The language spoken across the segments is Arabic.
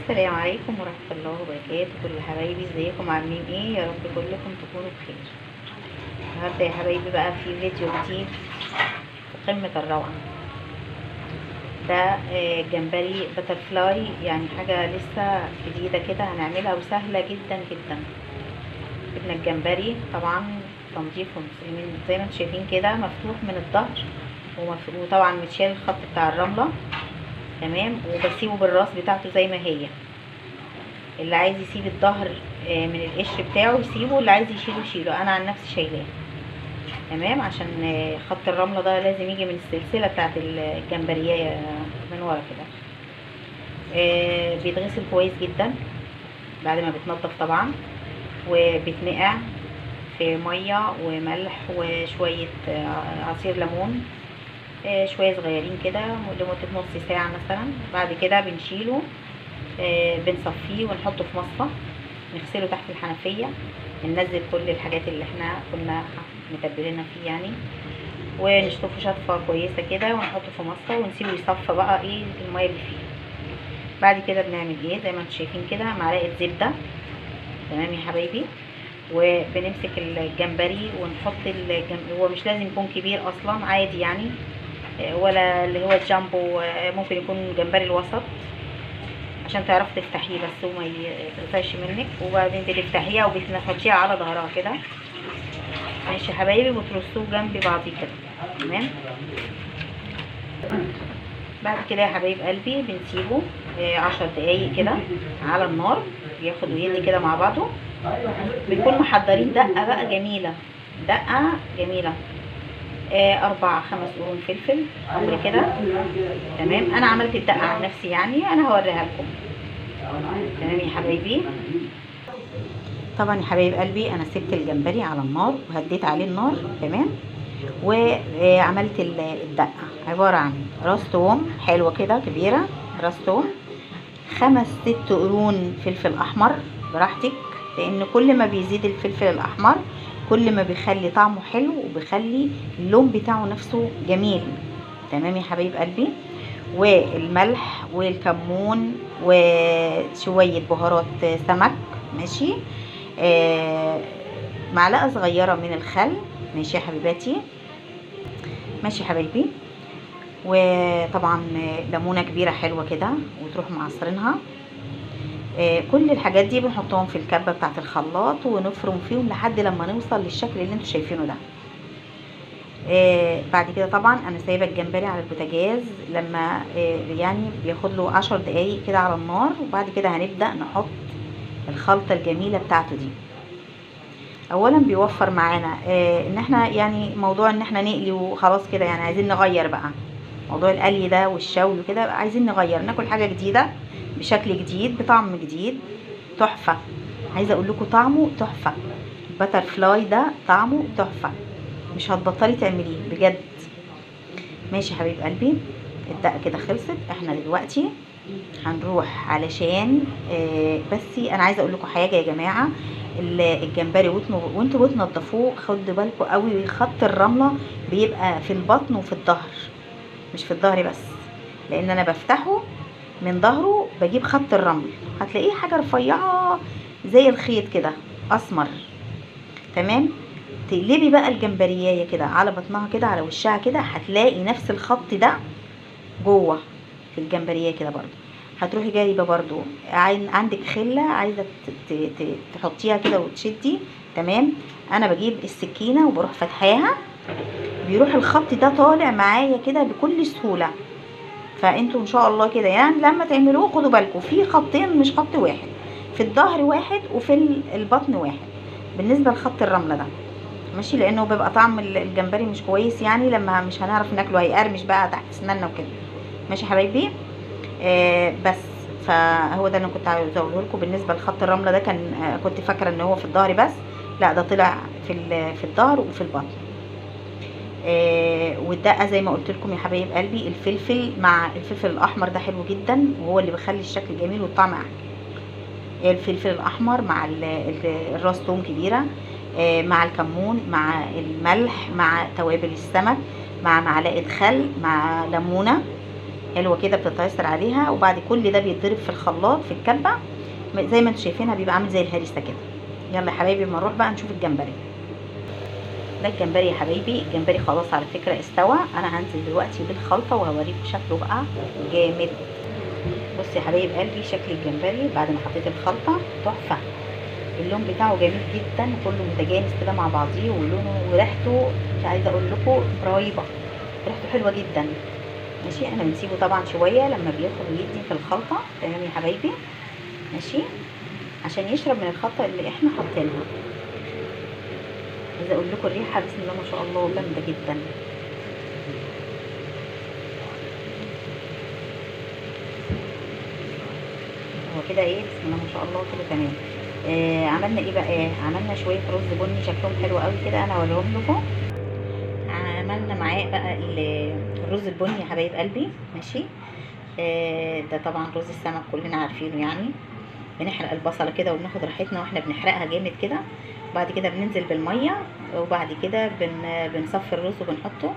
السلام عليكم ورحمة الله وبركاته. كل حبايبي ازيكم عاملين ايه؟ يا رب كلكم تكونوا بخير. النهارده يا حبايبي بقى في فيديو جديد في قمة الروعة. ده جمبري باترفلاي، يعني حاجة لسه جديدة كده هنعملها وسهلة جدا جدا. جبنا الجمبري طبعا تنظيفه زي ما انتم شايفين كده، مفتوح من الظهر وطبعا متشال الخط بتاع الرملة تمام، وبسيبه بالراس بتاعته زي ما هي. اللي عايز يسيب الظهر من القشر بتاعه يسيبه، اللي عايز يشيله يشيله. انا عن نفسي شايلاه تمام، عشان خط الرمله ده لازم يجي من السلسله بتاعت الجمبريه من ورا كده. بيتغسل كويس جدا بعد ما بيتنضف طبعا، وبيتنقع في ميه وملح وشويه عصير ليمون، شويه صغيرين كده لمده نص ساعه مثلا. بعد كده بنشيله، بنصفيه ونحطه في مصفى، نغسله تحت الحنفيه، ننزل كل الحاجات اللي احنا كنا متبلينها فيه يعني، ونشطفه شطفه كويسه كده ونحطه في مصفى ونسيبه يصفى بقى ايه الميه اللي فيه. بعد كده بنعمل ايه زي ما انتم شايفين كده، معلقه زبده تمام يا حبايبي، وبنمسك الجمبري ونحط هو مش لازم يكون كبير اصلا، عادي يعني، ولا اللي هو الجامبو، ممكن يكون جمبري الوسط عشان تعرفي تفتحيه بس وما يتقطعش منك. وبعدين بتفتحيها وبتحطيها على ظهرها كده ماشي يا حبايبي، وترصوه جنب بعضيه كده تمام. بعد كده يا حبايب قلبي بنسيبه 10 دقايق كده على النار، ياخد ويدي كده مع بعضه. بنكون محضرين دقه بقى جميله، دقه جميله، 4 5 قرون فلفل حمر كده تمام. انا عملت الدقه عن نفسي يعني، انا هوريها لكم تمام يا حبايبي. طبعا يا حبايب قلبي انا سبت الجمبري على النار وهديت عليه النار تمام، وعملت الدقه عباره عن راس توم حلوه كده كبيره، راس توم 5 6 قرون فلفل احمر براحتك، لان كل ما بيزيد الفلفل الاحمر كل ما بيخلي طعمه حلو وبيخلي اللون بتاعه نفسه جميل تمام يا حبايب قلبي. والملح والكمون وشويه بهارات سمك ماشي، معلقه صغيره من الخل ماشي يا حبيباتي، ماشي يا حبايبي. وطبعا ليمونه كبيره حلوه كده وتروح معصرينها. كل الحاجات دي بنحطهم في الكبه بتاعه الخلاط ونفرم فيهم لحد لما نوصل للشكل اللي انتوا شايفينه ده. بعد كده طبعا انا سايبه الجمبري على البوتاجاز لما يعني بياخد له 10 دقايق كده على النار، وبعد كده هنبدا نحط الخلطه الجميله بتاعته دي. اولا بيوفر معانا ان احنا يعني موضوع ان احنا نقلي وخلاص كده، يعني عايزين نغير بقى موضوع القلي ده والشوي وكده، عايزين نغير ناكل حاجه جديده بشكل جديد بطعم جديد تحفه. عايزه اقول لكم طعمه تحفه، البتر فلاي ده طعمه تحفه، مش هتبطلي تعمليه بجد. ماشي يا حبيب قلبي، الدقه كده خلصت. احنا دلوقتي هنروح علشان بس انا عايزه اقول لكم حاجه يا جماعه، الجمبري وانتوا بتنضفوه خدوا بالكم قوي، خط الرمله بيبقى في البطن وفي الظهر مش في الظهر بس، لان انا بفتحه من ظهره بجيب خط الرمل، هتلاقيه حاجه رفيعه زي الخيط كده اسمر تمام. تقلبي بقى الجمبريايه كده على بطنها كده على وشها كده، هتلاقي نفس الخط ده جوه في الجمبريه كده برضو. هتروحي جايبه برضو عندك خله عايزه تحطيها كده وتشدي تمام، انا بجيب السكينه وبروح فتحاها، بيروح الخط ده طالع معايا كده بكل سهوله. فانتوا ان شاء الله كده يعني لما تعملوه خدوا بالكم في خطين مش خط واحد، في الظهر واحد وفي البطن واحد بالنسبه لخط الرمله ده ماشي، لانه بيبقى طعم الجمبري مش كويس يعني، لما مش هنعرف ناكله هيقرمش بقى تحت اسناننا وكده ماشي يا حبايبي. بس فهو ده اللي كنت عايزه اقوله لكم بالنسبه لخط الرمله ده. كان كنت فاكره ان هو في الظهر بس، لا ده طلع في الظهر وفي البطن. والدقه زي ما قلت لكم يا حبايب قلبي، الفلفل مع الفلفل الاحمر ده حلو جدا وهو اللي بيخلي الشكل جميل والطعم احلى. الفلفل الاحمر مع الراس توم كبيره، مع الكمون مع الملح مع توابل السمك مع معلقه خل مع ليمونه حلوه كده بتتعصر عليها، وبعد كل ده بيتضرب في الخلاط في الكبه زي ما انتم شايفينها، بيبقى عامل زي الهريسه كده. يلا يا حبايبي اما نروح بقى نشوف الجمبري. ده الجمبري يا حبايبي، الجمبري خلاص على فكره استوى. انا هنزل دلوقتي بالخلطه وهوريكم شكله بقى جامد. بص يا حبايب قلبي شكل الجمبري بعد ما حطيت الخلطه تحفه. اللون بتاعه جميل جدا، كله متجانس كده مع بعضيه، ولونه وريحته مش عايزه اقول لكم رهيبه، ريحته حلوه جدا. ماشي، احنا بنسيبه طبعا شويه لما بياخد ويدي في الخلطه. تمام يا حبايبي، ماشي، عشان يشرب من الخلطه اللي احنا حاطينها. عايزه اقول لكم الريحه بسم الله ما شاء الله جامده جدا. هو كده ايه بسم الله ما شاء الله كده تمام. عملنا ايه بقى؟ عملنا شويه رز بني شكلهم حلو قوي كده، انا هوريهم لكم. عملنا معاه بقى الرز البني يا حبايب قلبي. ماشي، ده طبعا رز السمك كلنا عارفينه يعني. بنحرق البصله كده وبناخد راحتنا واحنا بنحرقها جامد كده. بعد كده بننزل بالميه، وبعد كده بنصفي الرز وبنحطه،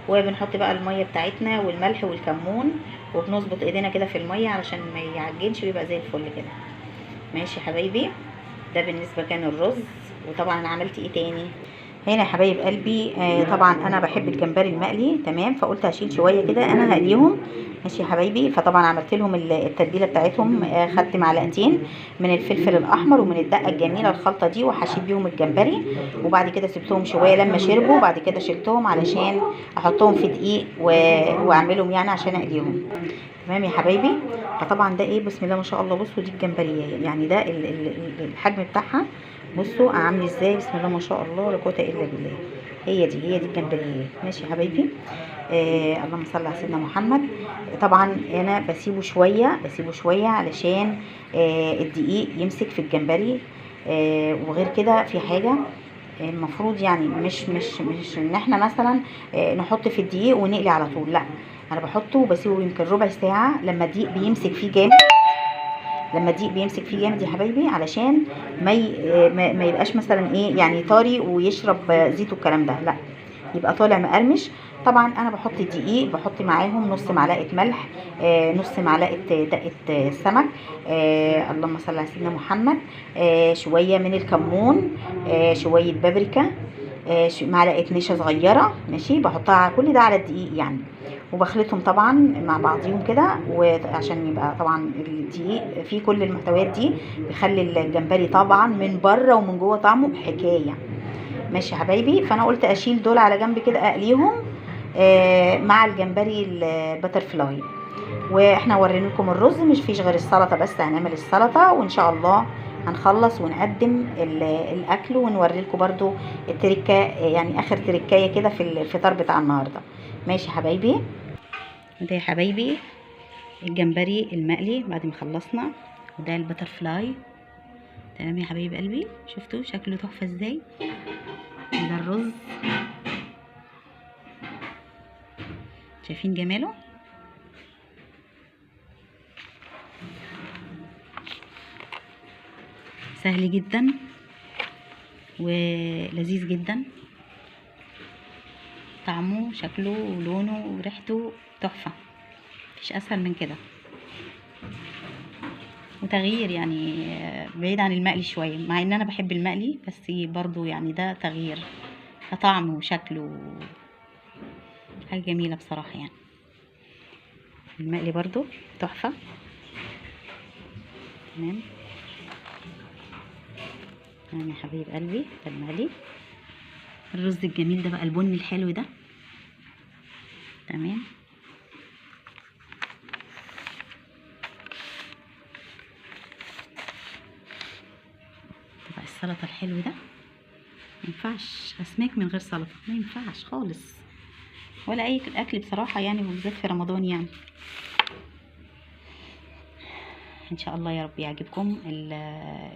وبنحط بقى الميه بتاعتنا والملح والكمون، وبنظبط ايدينا كده في الميه علشان ما يعجنش ويبقى زي الفل كده. ماشي يا حبايبي، ده بالنسبه كان الرز. وطبعا انا عملت ايه تاني هنا يا حبايب قلبي؟ طبعا انا بحب الجمبري المقلي، تمام، فقلت هشيل شويه كده انا هقليهم. ماشي يا حبايبي، فطبعا عملت لهم التتبيله بتاعتهم. خدت معلقتين من الفلفل الاحمر ومن الدقه الجميله الخلطه دي، وحشيت بيهم الجمبري. وبعد كده سبتهم شويه لما شربوا، وبعد كده شلتهم علشان احطهم في دقيق واعملهم يعني عشان اقليهم. تمام يا حبايبي، فطبعا ده ايه بسم الله ما شاء الله. بصوا دي الجمبريه يعني، ده الحجم بتاعها بصوا عامل ازاي بسم الله ما شاء الله، لا قوه الا بالله. هي دي الجمبريه. ماشي يا حبايبي، اللهم صل على سيدنا محمد. طبعا انا بسيبه شويه علشان الدقيق يمسك في الجمبري. وغير كده في حاجه المفروض يعني مش ان احنا مثلا نحط في الدقيق ونقلي على طول، لا، انا بحطه وبسيبه يمكن ربع ساعه لما الدقيق بيمسك فيه جامد. يا حبايبي علشان ما يبقاش مثلا ايه يعني طري ويشرب زيت والكلام ده، لا، يبقى طالع مقرمش. طبعا انا بحط الدقيق، بحط معاهم نص معلقه ملح، نص معلقه دقه سمك، اللهم صل على سيدنا محمد، شويه من الكمون، شويه بابريكا، معلقه نشا صغيره. ماشي، بحطها كل ده على الدقيق يعني، وبخلطهم طبعا مع بعضيهم كده، وعشان يبقى طبعا الدقيق فيه كل المحتويات دي بيخلي الجمبري طبعا من بره ومن جوه طعمه حكايه. ماشي يا حبايبي، فانا قلت اشيل دول على جنب كده اقليهم مع الجمبري البتر فلاي. واحنا ورينا لكم الرز، مش فيش غير السلطه بس، هنعمل السلطه وان شاء الله هنخلص ونقدم الاكل ونوري لكم برده التركه يعني اخر تركايه كده في الفطار بتاع النهارده. ماشي يا حبايبي، ده يا حبايبي الجمبري المقلي بعد ما خلصنا، وده البتر فلاي. تمام يا حبايب قلبي، شفتوا شكله تحفه ازاي؟ ده الرز، شايفين جماله؟ سهل جدا ولذيذ جدا، طعمه شكله ولونه وريحته تحفه، مفيش اسهل من كده. وتغيير يعني بعيد عن المقلي شويه، مع ان انا بحب المقلي بس برضو يعني ده تغيير كطعم وشكل حاجه جميله بصراحه يعني. المقلي برضو تحفه. تمام يا حبيب قلبي، ده المقلي. الرز الجميل ده بقى البني الحلو ده. تمام، بقى السلطه الحلو ده. مينفعش اسماك من غير سلطه، ما ينفعش خالص، ولا اي اكل بصراحه يعني، وبالذات في رمضان يعني. ان شاء الله يا رب يعجبكم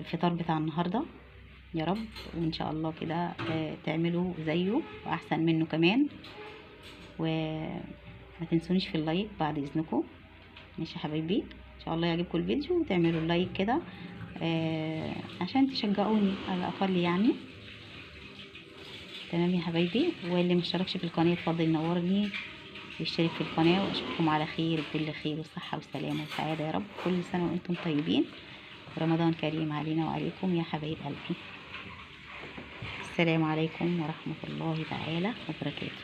الفطار بتاع النهارده يا رب، وان شاء الله كده تعملوا زيه واحسن منه كمان. وما تنسونيش في اللايك بعد اذنكم. ماشي يا حبايبي، ان شاء الله يعجبكم الفيديو وتعملوا اللايك كده عشان تشجعوني على الاقل يعني. تمام يا حبايبي، واللي مشتركش في القناه اتفضل ينورني يشترك في القناة، واشوفكم على خير بكل خير وصحة وسلامة وسعادة يا رب. كل سنة وانتم طيبين، رمضان كريم علينا وعليكم يا حبايب قلبي. السلام عليكم ورحمة الله تعالى وبركاته.